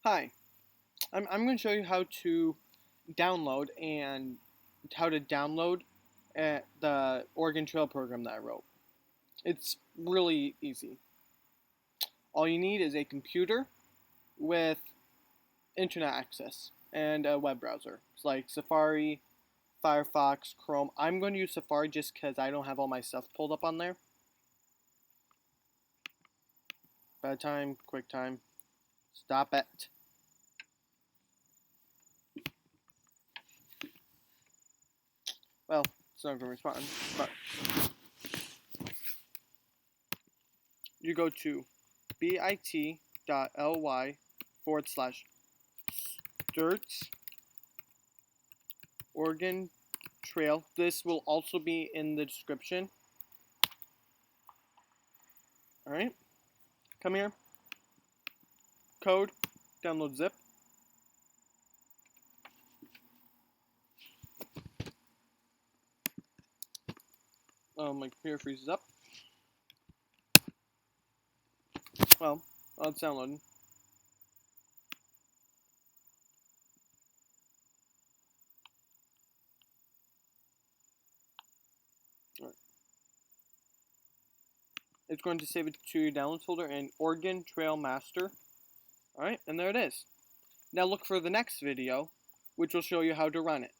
Hi, I'm going to show you how to download the Oregon Trail program that I wrote. It's really easy. All you need is a computer with internet access and a web browser. It's like Safari, Firefox, Chrome. I'm going to use Safari just because I don't have all my stuff pulled up on there. Bad time, quick time. Stop it. Well, it's not going to respond, but you go to bit.ly/Sturtz Oregon Trail. This will also be in the description. Alright, come here. Code, download zip. My computer freezes up. Well, it's downloading. Alright. It's going to save it to your downloads folder in Oregon Trail Master. Alright, and there it is. Now look for the next video, which will show you how to run it.